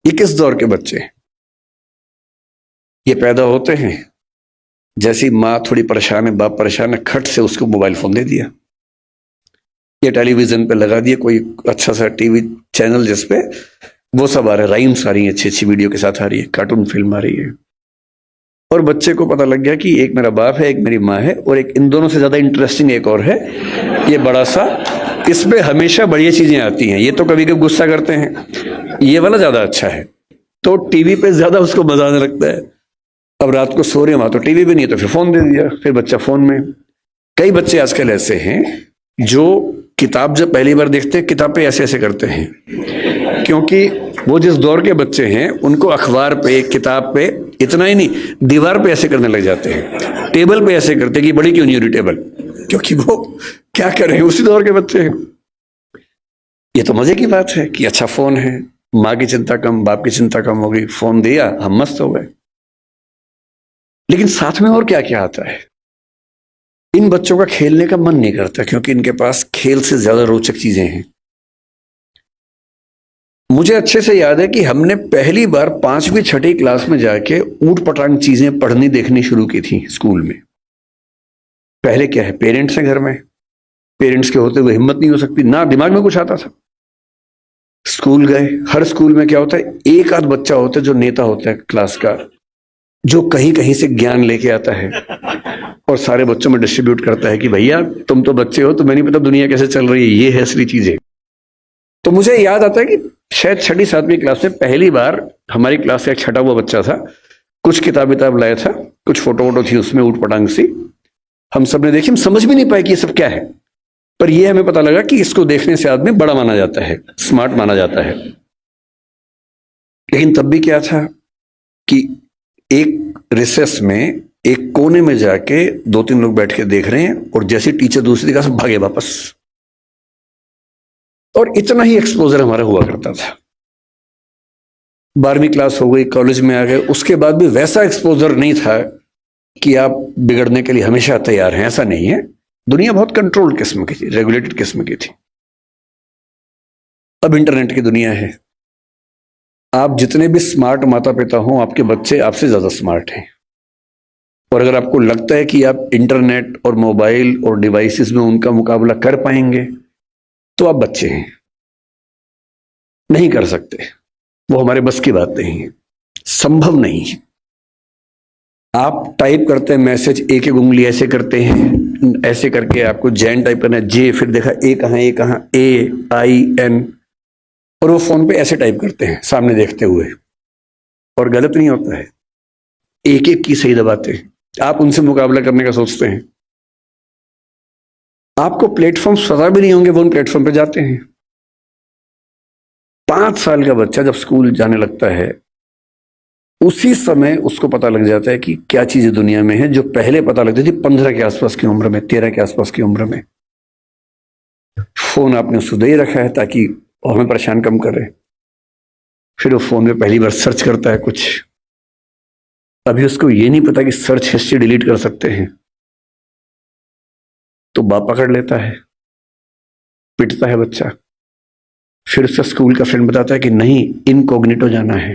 ये किस दौर के बच्चे हैं? ये पैदा होते हैं, जैसी माँ थोड़ी परेशान है, बाप परेशान है, खट से उसको मोबाइल फोन दे दिया, ये टेलीविजन पे लगा दिया कोई अच्छा सा टीवी चैनल जिसपे वो सब आ रहा है, राइम्स आ रही है, अच्छी अच्छी वीडियो के साथ आ रही है, कार्टून फिल्म आ रही है। और बच्चे को पता लग गया कि एक मेरा बाप है, एक मेरी माँ है, और एक इन दोनों से ज्यादा इंटरेस्टिंग एक और है, ये बड़ा सा, इसमें हमेशा बढ़िया चीजें आती हैं, ये तो कभी कभी गुस्सा करते हैं, ये वाला ज्यादा अच्छा है, तो टीवी पे ज्यादा उसको मजा आने लगता है। अब रात को सो रहे वहां तो टीवी भी नहीं है, तो फिर फोन दे दिया, फिर बच्चा फोन में। कई बच्चे आजकल ऐसे हैं जो किताब जब पहली बार देखते हैं, किताब पे ऐसे ऐसे करते हैं, क्योंकि वो जिस दौर के बच्चे हैं उनको अखबार पे, किताब पे, इतना ही नहीं, दीवार पे ऐसे करने लग जाते हैं, टेबल पे ऐसे करते हैं कि बड़ी क्यों नहीं हो रही टेबल, क्योंकि वो क्या कर रहे हैं, उसी दौर के बच्चे हैं। ये तो मजे की बात है कि अच्छा फोन है, माँ की चिंता कम, बाप की चिंता कम हो गई, फोन दिया, हम मस्त हो गए। लेकिन साथ में और क्या क्या आता है, इन बच्चों का खेलने का मन नहीं करता, क्योंकि इनके पास खेल से ज्यादा रोचक चीजें हैं। मुझे अच्छे से याद है कि हमने पहली बार 5वीं 6वीं क्लास में जाके ऊट पटांग चीजें पढ़नी देखनी शुरू की थी स्कूल में। पहले क्या है, पेरेंट्स हैं घर में, पेरेंट्स के होते हुए हिम्मत नहीं हो सकती, ना दिमाग में कुछ आता था। स्कूल गए, हर स्कूल में क्या होता है, एक आध बच्चा होता है जो नेता होता है क्लास का, जो कहीं कहीं से ज्ञान लेके आता है और सारे बच्चों में डिस्ट्रीब्यूट करता है कि भैया तुम तो बच्चे हो, तुम्हें नहीं पता दुनिया कैसे चल रही है, ये है असली चीजें। तो मुझे याद आता है कि शायद 6वीं 7वीं क्लास में पहली बार हमारी क्लास का एक छठा हुआ बच्चा था, कुछ किताब लाया था, कुछ फोटो वोटो थी उसमें ऊट पटांग सी, हम सब ने देखी, हम समझ भी नहीं पाए कि ये सब क्या है, पर ये हमें पता लगा कि इसको देखने से आदमी बड़ा माना जाता है, स्मार्ट माना जाता है। लेकिन तब भी क्या था कि एक रिसेस में, एक कोने में जाके 2-3 लोग बैठ के देख रहे हैं, और जैसे टीचर दूसरी जगह से भागे वापस, और इतना ही एक्सपोजर हमारा हुआ करता था। 12वीं क्लास हो गई, कॉलेज में आ गए, उसके बाद भी वैसा एक्सपोजर नहीं था कि आप बिगड़ने के लिए हमेशा तैयार हैं, ऐसा नहीं है। दुनिया बहुत कंट्रोल्ड किस्म की थी, रेगुलेटेड किस्म की थी। अब इंटरनेट की दुनिया है, आप जितने भी स्मार्ट माता पिता हो, आपके बच्चे आपसे ज्यादा स्मार्ट हैं। और अगर आपको लगता है कि आप इंटरनेट और मोबाइल और डिवाइसेस में उनका मुकाबला कर पाएंगे, तो आप बच्चे हैं, नहीं कर सकते, वो हमारे बस की बात नहीं है, संभव नहीं है। आप टाइप करते हैं मैसेज, एक एक उंगली ऐसे करते हैं, ऐसे करके आपको जैन टाइप करना है, जे, फिर देखा ए कहां, ए कहां, AIN, और वो फोन पे ऐसे टाइप करते हैं सामने देखते हुए, और गलत नहीं होता है, एक एक की सही दबाते हैं, आप उनसे मुकाबला करने का सोचते हैं। आपको प्लेटफॉर्म पता भी नहीं होंगे, वो उन प्लेटफॉर्म पे जाते हैं। 5 साल का बच्चा जब स्कूल जाने लगता है, उसी समय उसको पता लग जाता है कि क्या चीजें दुनिया में है, जो पहले पता लगती थी 15 के आसपास की उम्र में, 13 के आसपास की उम्र में। फोन आपने उसको दे रखा है ताकि हमें परेशान कम करे, फिर वो फोन में पहली बार सर्च करता है कुछ, अभी उसको ये नहीं पता कि सर्च हिस्ट्री डिलीट कर सकते हैं, तो बाप पकड़ लेता है, पिटता है बच्चा, फिर उसका स्कूल का फ्रेंड बताता है कि नहीं, इनकॉग्निटो जाना है।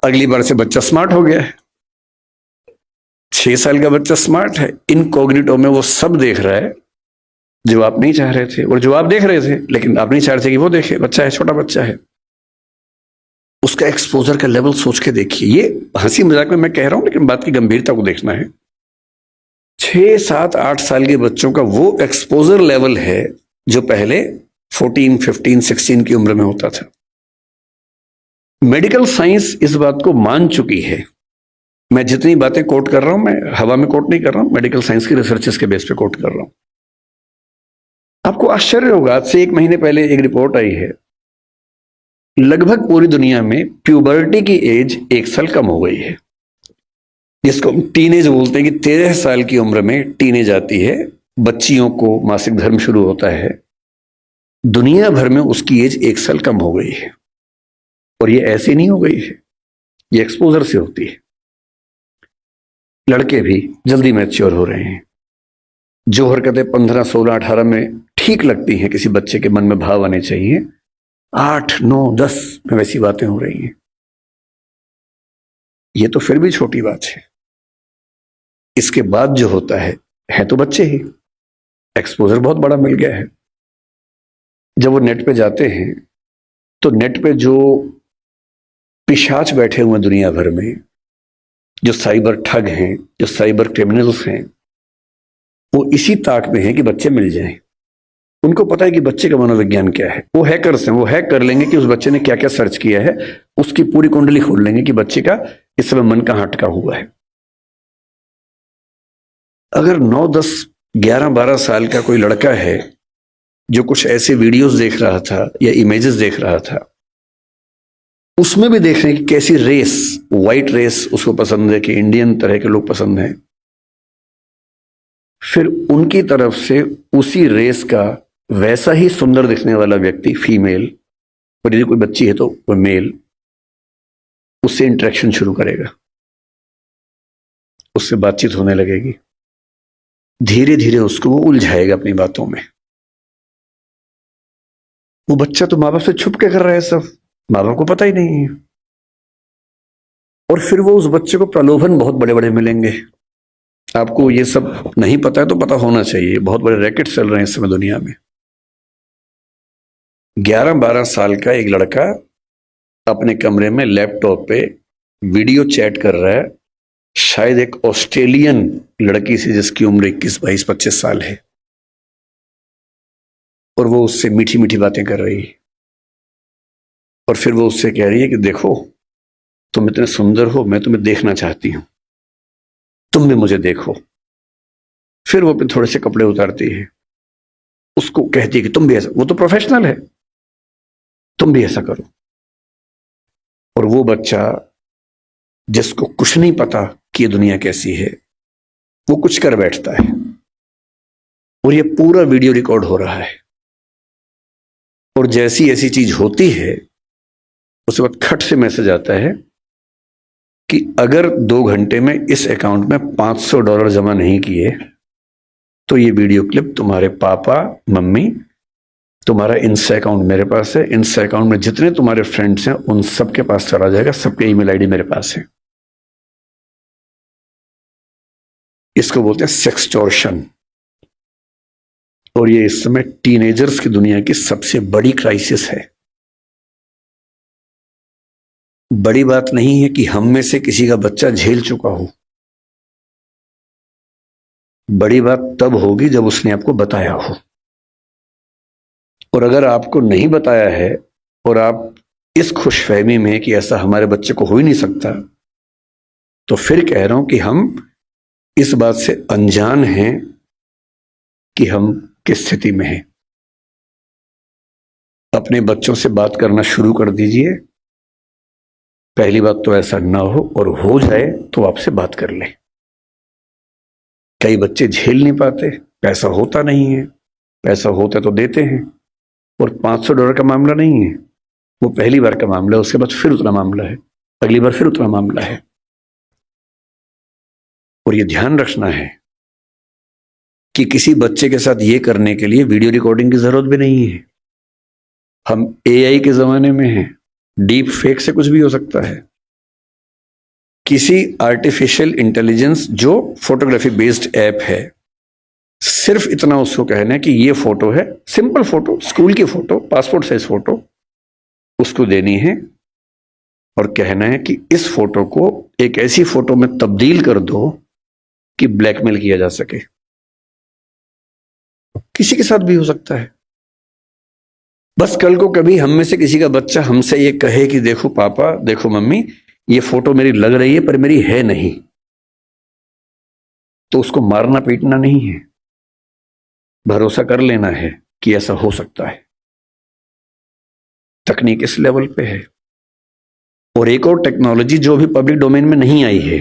अगली बार से बच्चा स्मार्ट हो गया है, 6 साल का बच्चा स्मार्ट है, इनकॉग्निटो में वो सब देख रहा है जो आप नहीं चाह रहे थे, और जो आप देख रहे थे लेकिन आप नहीं चाह रहे थे कि वो देखे, बच्चा है, छोटा बच्चा है। उसका एक्सपोजर का लेवल सोच के देखिए, ये हंसी मजाक में मैं कह रहा हूं, लेकिन बात की गंभीरता को देखना है। 6, 7, 8 साल के बच्चों का वो एक्सपोजर लेवल है जो पहले 14, 15, 16 की उम्र में होता था। मेडिकल साइंस इस बात को मान चुकी है, मैं जितनी बातें कोट कर रहा हूं, मैं हवा में कोट नहीं कर रहा हूं, मेडिकल साइंस की रिसर्चेस के बेस पे कोट कर रहा हूं। आपको आश्चर्य होगा, आज से 1 महीने पहले एक रिपोर्ट आई है, लगभग पूरी दुनिया में प्यूबर्टी की एज 1 साल कम हो गई है, जिसको टीनेज बोलते हैं कि 13 साल की उम्र में टीनेज आती है, बच्चियों को मासिक धर्म शुरू होता है। दुनिया भर में उसकी एज 1 साल कम हो गई है, और ये ऐसे नहीं हो गई है, ये एक्सपोजर से होती है। लड़के भी जल्दी मैच्योर हो रहे हैं, जो हरकतें 15, 16, 18 में ठीक लगती हैं, किसी बच्चे के मन में भाव आने चाहिए, 8, 9, 10 में वैसी बातें हो रही हैं। ये तो फिर भी छोटी बात है। इसके बाद जो होता है तो बच्चे ही, एक्सपोजर बहुत बड़ा मिल गया है। जब वो नेट पे जाते हैं तो नेट पे जो पिशाच बैठे हुए हैं दुनिया भर में, जो साइबर ठग हैं, जो साइबर क्रिमिनल्स हैं, वो इसी ताक में हैं कि बच्चे मिल जाएं। उनको पता है कि बच्चे का मनोविज्ञान क्या है। वो हैकर्स हैं, वो हैक कर लेंगे कि उस बच्चे ने क्या क्या सर्च किया है, उसकी पूरी कुंडली खोल लेंगे कि बच्चे का इस समय मन कहां अटका हुआ है। अगर 9, 10, 11, 12 साल का कोई लड़का है जो कुछ ऐसे वीडियोस देख रहा था या इमेजेस देख रहा था, उसमें भी देख रहे हैं कि कैसी रेस, व्हाइट रेस उसको पसंद है कि इंडियन तरह के लोग पसंद हैं, फिर उनकी तरफ से उसी रेस का वैसा ही सुंदर दिखने वाला व्यक्ति, फीमेल, और यदि कोई बच्ची है तो वो मेल, उससे इंटरेक्शन शुरू करेगा, उससे बातचीत होने लगेगी। धीरे धीरे उसको वो उलझाएगा अपनी बातों में। वो बच्चा तो माँ बाप से छुप के कर रहा है सब, माँ बाप को पता ही नहीं है। और फिर वो उस बच्चे को प्रलोभन बहुत बड़े बड़े मिलेंगे। आपको ये सब नहीं पता है तो पता होना चाहिए, बहुत बड़े रैकेट चल रहे हैं इस समय दुनिया में। 11-12 साल का एक लड़का अपने कमरे में लैपटॉप पे वीडियो चैट कर रहा है, शायद एक ऑस्ट्रेलियन लड़की से जिसकी उम्र 21, 22, 25 साल है, और वो उससे मीठी मीठी बातें कर रही है। और फिर वो उससे कह रही है कि देखो, तुम इतने सुंदर हो, मैं तुम्हें देखना चाहती हूं, तुम भी मुझे देखो। फिर वो अपने थोड़े से कपड़े उतारती है, उसको कहती है कि तुम भी ऐसा, वो तो प्रोफेशनल है, तुम भी ऐसा करो। और वो बच्चा जिसको कुछ नहीं पता कि ये दुनिया कैसी है, वो कुछ कर बैठता है, और ये पूरा वीडियो रिकॉर्ड हो रहा है। और जैसी ऐसी चीज होती है, उसके बाद खट से मैसेज आता है कि अगर 2 घंटे में इस अकाउंट में $500 जमा नहीं किए तो ये वीडियो क्लिप तुम्हारे पापा, मम्मी, तुम्हारा इंस्टा अकाउंट मेरे पास है, इंस्टा अकाउंट में जितने तुम्हारे फ्रेंड्स हैं उन सबके पास चला जाएगा, सबके ईमेल आईडी मेरे पास है। इसको बोलते हैं सेक्सटॉर्शन। और ये इस समय टीनेजर्स की दुनिया की सबसे बड़ी क्राइसिस है। बड़ी बात नहीं है कि हम में से किसी का बच्चा झेल चुका हो, बड़ी बात तब होगी जब उसने आपको बताया हो। और अगर आपको नहीं बताया है और आप इस खुशफहमी में कि ऐसा हमारे बच्चे को हो ही नहीं सकता, तो फिर कह रहा हूं कि हम इस बात से अनजान हैं कि हम किस स्थिति में हैं। अपने बच्चों से बात करना शुरू कर दीजिए। पहली बात तो ऐसा ना हो, और हो जाए तो आपसे बात कर ले। कई बच्चे झेल नहीं पाते, पैसा होता नहीं है, पैसा होता तो देते हैं। और $500 का मामला नहीं है, वो पहली बार का मामला है, उसके बाद फिर उतना मामला है, अगली बार फिर उतना मामला है। और ये ध्यान रखना है कि किसी बच्चे के साथ ये करने के लिए वीडियो रिकॉर्डिंग की जरूरत भी नहीं है। हम एआई के जमाने में हैं, डीप फेक से कुछ भी हो सकता है। किसी आर्टिफिशियल इंटेलिजेंस जो फोटोग्राफी बेस्ड ऐप है, सिर्फ इतना उसको कहना है कि ये फोटो है, सिंपल फोटो, स्कूल की फोटो, पासपोर्ट साइज फोटो, उसको देनी है और कहना है कि इस फोटो को एक ऐसी फोटो में तब्दील कर दो कि ब्लैकमेल किया जा सके। किसी के साथ भी हो सकता है। बस कल को कभी हम में से किसी का बच्चा हमसे ये कहे कि देखो पापा, देखो मम्मी, ये फोटो मेरी लग रही है पर मेरी है नहीं, तो उसको मारना पीटना नहीं है, भरोसा कर लेना है कि ऐसा हो सकता है। तकनीक इस लेवल पे है। और एक और टेक्नोलॉजी जो भी पब्लिक डोमेन में नहीं आई है,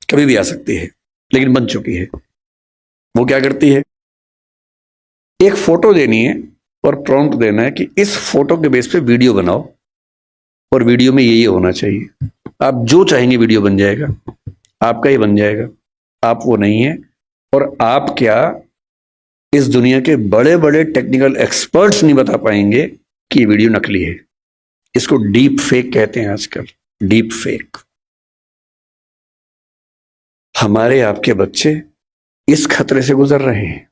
कभी भी आ सकती है लेकिन बन चुकी है। वो क्या करती है, एक फोटो देनी है और प्रॉम्प्ट देना है कि इस फोटो के बेस पे वीडियो बनाओ, और वीडियो में ये होना चाहिए। आप जो चाहेंगे वीडियो बन जाएगा, आपका ही बन जाएगा। आप वो नहीं है। और आप क्या, इस दुनिया के बड़े बड़े टेक्निकल एक्सपर्ट्स नहीं बता पाएंगे कि ये वीडियो नकली है। इसको डीप फेक कहते हैं आजकल, डीप फेक। हमारे आपके बच्चे इस खतरे से गुजर रहे हैं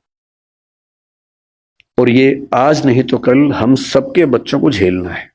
और ये आज नहीं तो कल हम सबके बच्चों को झेलना है।